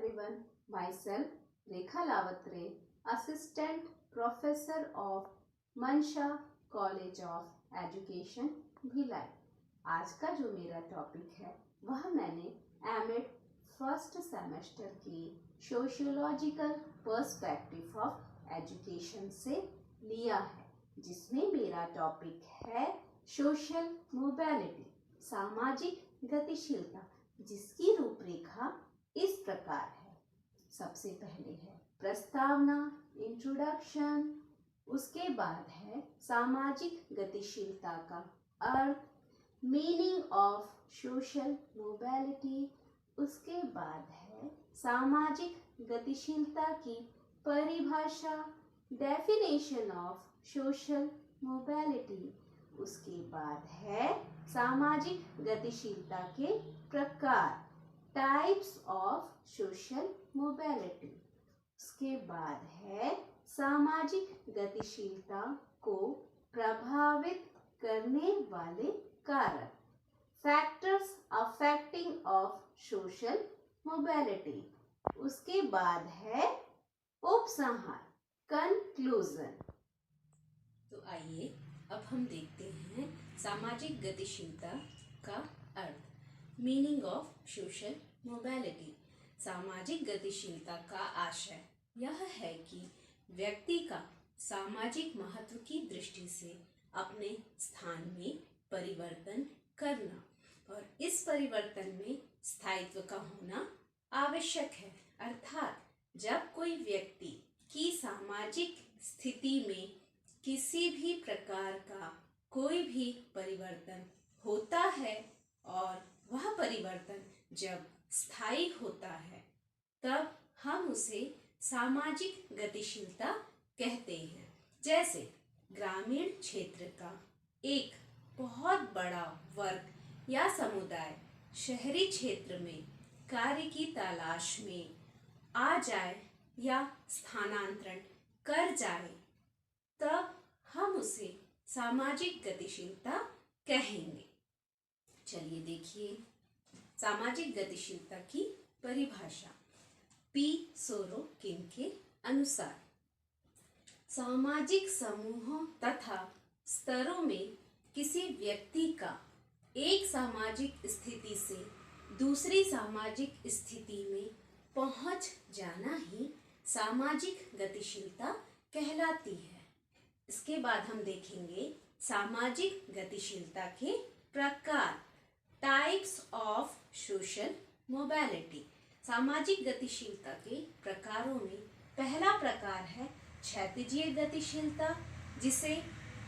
everyone, myself Rekha Lavatre, Assistant Professor of Mansha College of Education, Bhilai. आज का जो मेरा टॉपिक है वह मैंने एमएड फर्स्ट सेमेस्टर की सोशियोलॉजिकल पर्सपेक्टिव ऑफ एजुकेशन से लिया है, जिसमें मेरा टॉपिक है सोशल मोबिलिटी, सामाजिक गतिशीलता, जिसकी रूपरेखा इस प्रकार है। सबसे पहले है प्रस्तावना, इंट्रोडक्शन, उसके बाद है सामाजिक गतिशीलता का अर्थ, मीनिंग ऑफ सोशल मोबिलिटी, उसके बाद है सामाजिक गतिशीलता की परिभाषा, डेफिनेशन ऑफ सोशल मोबिलिटी, उसके बाद है सामाजिक गतिशीलता के प्रकार, टाइप्स ऑफ सोशल मोबिलिटी, उसके बाद है सामाजिक गतिशीलता को प्रभावित करने वाले कारक, factors affecting of social mobility, उसके बाद है उपसंहार, कंक्लूजन। तो आइए अब हम देखते हैं सामाजिक गतिशीलता का अर्थ, मीनिंग ऑफ सोशल मोबिलिटी। सामाजिक गतिशीलता का आशय यह है कि व्यक्ति का सामाजिक महत्व की दृष्टि से अपने स्थान में परिवर्तन करना और इस परिवर्तन में स्थायित्व का होना आवश्यक है। अर्थात जब कोई व्यक्ति की सामाजिक स्थिति में किसी भी प्रकार का कोई भी परिवर्तन होता है और वह परिवर्तन जब स्थायी होता है, तब हम उसे सामाजिक गतिशीलता कहते हैं। जैसे ग्रामीण क्षेत्र का एक बहुत बड़ा वर्ग या समुदाय शहरी क्षेत्र में कार्य की तलाश में आ जाए या स्थानांतरण कर जाए, तब हम उसे सामाजिक गतिशीलता कहेंगे। चलिए देखिए सामाजिक गतिशीलता की परिभाषा। पी सोरोकिन के अनुसार सामाजिक समूहों तथा स्तरों में किसी व्यक्ति का एक सामाजिक स्थिति से दूसरी सामाजिक स्थिति में पहुंच जाना ही सामाजिक गतिशीलता कहलाती है। इसके बाद हम देखेंगे सामाजिक गतिशीलता के प्रकार, टाइप्स ऑफ सोशल मोबिलिटी। सामाजिक गतिशीलता के प्रकारों में पहला प्रकार है क्षैतिजीय गतिशीलता, जिसे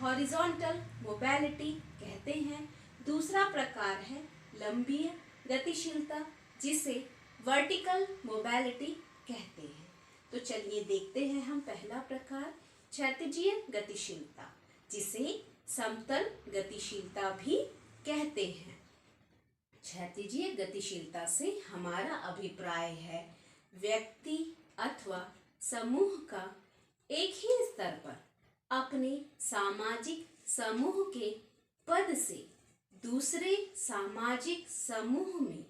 हॉरिजॉन्टल मोबिलिटी कहते हैं। दूसरा प्रकार है लंबीय गतिशीलता, जिसे वर्टिकल मोबिलिटी कहते हैं। तो चलिए देखते हैं हम पहला प्रकार क्षैतिजीय गतिशीलता, जिसे समतल गतिशीलता भी कहते हैं। क्षैतिजीय गतिशीलता से हमारा अभिप्राय है व्यक्ति अथवा समूह का एक ही स्तर पर अपने सामाजिक समूह के पद से दूसरे सामाजिक समूह में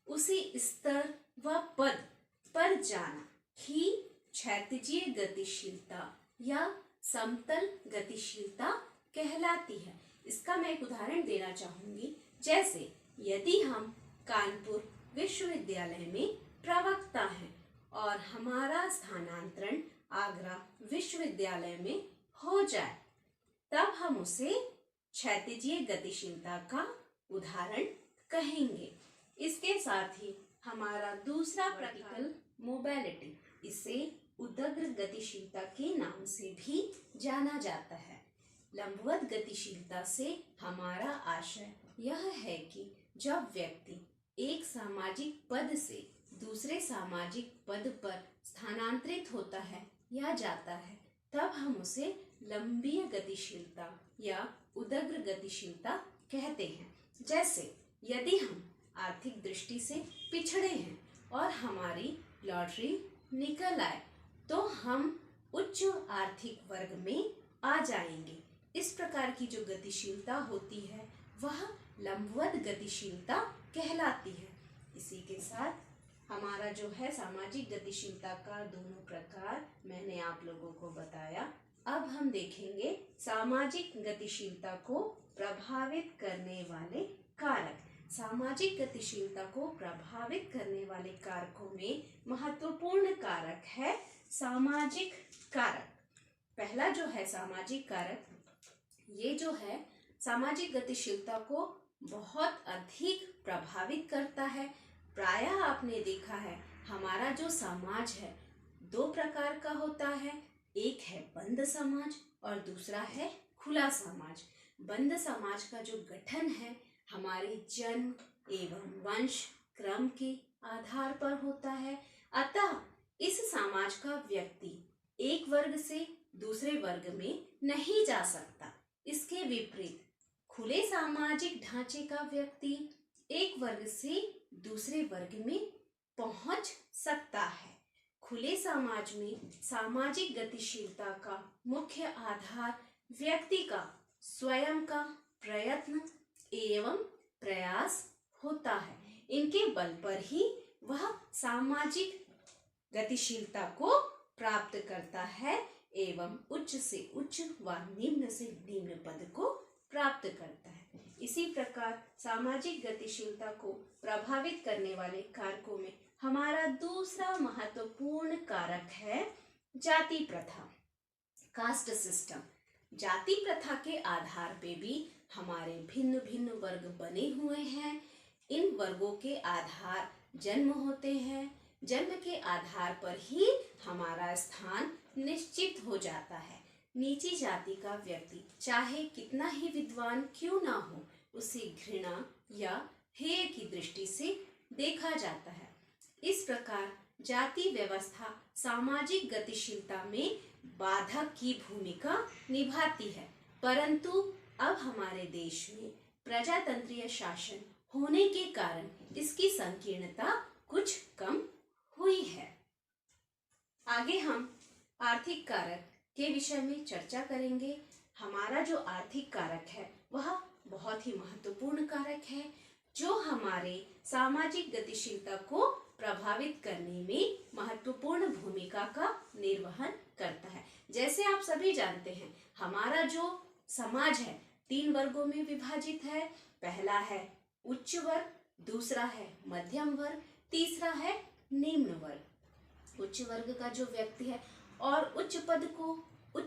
उसी स्तर व पद पर जाना ही क्षैतिजीय गतिशीलता या समतल गतिशीलता कहलाती है। इसका मैं एक उदाहरण देना चाहूंगी। जैसे यदि हम कानपुर विश्वविद्यालय में प्रवक्ता हैं और हमारा स्थानांतरण आगरा विश्वविद्यालय में हो जाए, तब हम उसे क्षैतिजीय गतिशीलता का उदाहरण कहेंगे। इसके साथ ही हमारा दूसरा प्रकार मोबिलिटी, इसे उदग्र गतिशीलता के नाम से भी जाना जाता है। लंबवत गतिशीलता से हमारा आशय यह है कि जब व्यक्ति एक सामाजिक पद से दूसरे सामाजिक पद पर स्थानांतरित होता है या जाता है, तब हम उसे लंबीय गतिशीलता या उदग्र गतिशीलता कहते हैं। जैसे यदि हम आर्थिक दृष्टि से पिछड़े हैं और हमारी लॉटरी निकल आए, तो हम उच्च आर्थिक वर्ग में आ जाएंगे। इस प्रकार की जो गतिशीलता होती है वह लंबवत गतिशीलता कहलाती है। इसी के साथ हमारा जो है सामाजिक गतिशीलता का दोनों प्रकार मैंने आप लोगों को बताया। अब हम देखेंगे सामाजिक गतिशीलता को प्रभावित करने वाले कारक। सामाजिक गतिशीलता को प्रभावित करने वाले कारकों में महत्वपूर्ण कारक है सामाजिक कारक। पहला जो है सामाजिक कारक, ये जो है सामाजिक गतिशीलता को बहुत अधिक प्रभावित करता है। प्रायः आपने देखा है हमारा जो समाज है दो प्रकार का होता है, एक है बंद समाज और दूसरा है खुला समाज। बंद समाज का जो गठन है हमारे जन्म एवं वंश क्रम के आधार पर होता है, अतः इस समाज का व्यक्ति एक वर्ग से दूसरे वर्ग में नहीं जा सकता। इसके विपरीत खुले सामाजिक ढांचे का व्यक्ति एक वर्ग से दूसरे वर्ग में पहुंच सकता है। खुले समाज में सामाजिक गतिशीलता का मुख्य आधार व्यक्ति का स्वयं का प्रयत्न एवं प्रयास होता है। इनके बल पर ही वह सामाजिक गतिशीलता को प्राप्त करता है एवं उच्च से उच्च व निम्न से निम्न पद को प्राप्त करता है। इसी प्रकार सामाजिक गतिशीलता को प्रभावित करने वाले कारकों में हमारा दूसरा महत्वपूर्ण कारक है जाति प्रथा, कास्ट सिस्टम। जाति प्रथा के आधार पे भी हमारे भिन्न भिन्न वर्ग बने हुए हैं। इन वर्गों के आधार जन्म होते हैं, जन्म के आधार पर ही हमारा स्थान निश्चित हो जाता है। नीची जाति का व्यक्ति चाहे कितना ही विद्वान क्यों ना हो, उसे घृणा या हेय की दृष्टि से देखा जाता है। इस प्रकार जाति व्यवस्था सामाजिक गतिशीलता में बाधक की भूमिका निभाती है, परंतु अब हमारे देश में प्रजातंत्रीय शासन होने के कारण इसकी संकीर्णता कुछ कम हुई है। आगे हम आर्थिक कारक के विषय में चर्चा करेंगे। हमारा जो आर्थिक कारक है वह बहुत ही महत्वपूर्ण कारक है, जो हमारे सामाजिक गतिशीलता को प्रभावित करने में महत्वपूर्ण भूमिका का निर्वहन करता है। जैसे आप सभी जानते हैं हमारा जो समाज है 3 वर्गों में विभाजित है। पहला है उच्च वर्ग, दूसरा है मध्यम वर्ग, तीसरा है निम्न वर्ग। उच्च वर्ग का जो व्यक्ति है और उच्च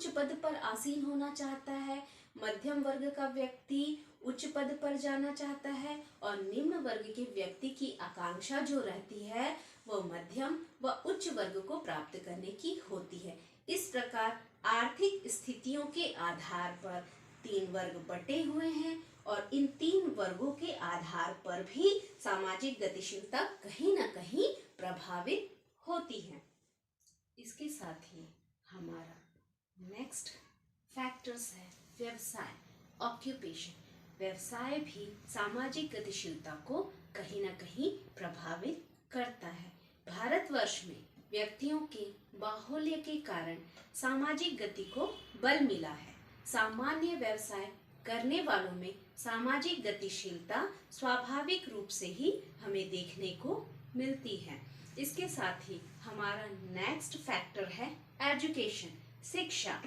पद पर आसीन होना चाहता है, मध्यम वर्ग का व्यक्ति उच्च पद पर जाना चाहता है और निम्न वर्ग के व्यक्ति की आकांक्षा जो रहती है वो मध्यम व उच्च वर्ग को प्राप्त करने की होती है। इस प्रकार आर्थिक स्थितियों के आधार पर 3 वर्ग बटे हुए हैं और इन 3 वर्गों के आधार पर भी सामाजिक गतिशीलता कहीं न कहीं प्रभावित होती है। इसके साथ ही हमारा नेक्स्ट फैक्टर्स है व्यवसाय, ऑक्यूपेशन। व्यवसाय भी सामाजिक गतिशीलता को कहीं न कहीं प्रभावित करता है। भारतवर्ष में व्यक्तियों के बाहुल्य के कारण सामाजिक गति को बल मिला है। सामान्य व्यवसाय करने वालों में सामाजिक गतिशीलता स्वाभाविक रूप से ही हमें देखने को मिलती है। इसके साथ ही हमारा नेक्स्ट फैक्टर है एजुकेशन, शिक्षा।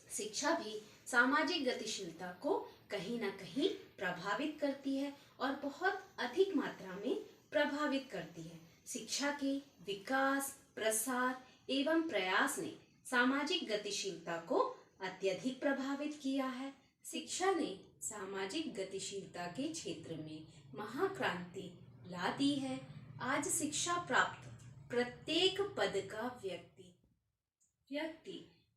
शिक्षा भी सामाजिक गतिशीलता को कहीं ना कहीं प्रभावित करती है और बहुत अधिक मात्रा में प्रभावित करती है। शिक्षा के विकास, प्रसार एवं प्रयास ने सामाजिक गतिशीलता को अत्यधिक प्रभावित किया है। शिक्षा ने सामाजिक गतिशीलता के क्षेत्र में महाक्रांति ला दी है। आज शिक्षा प्राप्त प्रत्येक पद का व्यक्ति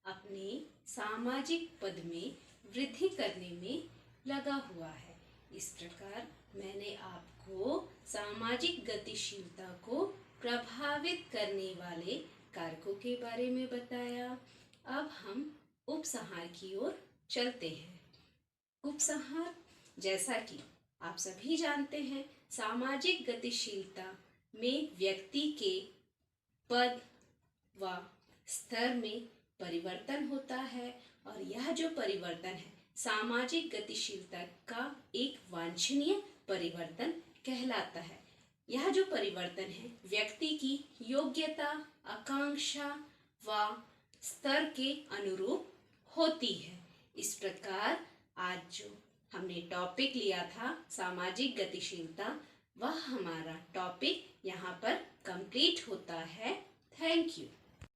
अपने सामाजिक पद में वृद्धि करने में लगा हुआ है। इस प्रकार मैंने आपको सामाजिक गतिशीलता को प्रभावित करने वाले कारकों के बारे में बताया। अब हम उपसंहार की ओर चलते हैं। उपसंहार, जैसा कि आप सभी जानते हैं, सामाजिक गतिशीलता में व्यक्ति के पद व स्तर में परिवर्तन होता है और यह जो परिवर्तन है सामाजिक गतिशीलता का एक वांछनीय परिवर्तन कहलाता है। यह जो परिवर्तन है व्यक्ति की योग्यता, आकांक्षा व स्तर के अनुरूप होती है। इस प्रकार आज जो हमने टॉपिक लिया था सामाजिक गतिशीलता, वह हमारा टॉपिक यहाँ पर कंप्लीट होता है। Thank you.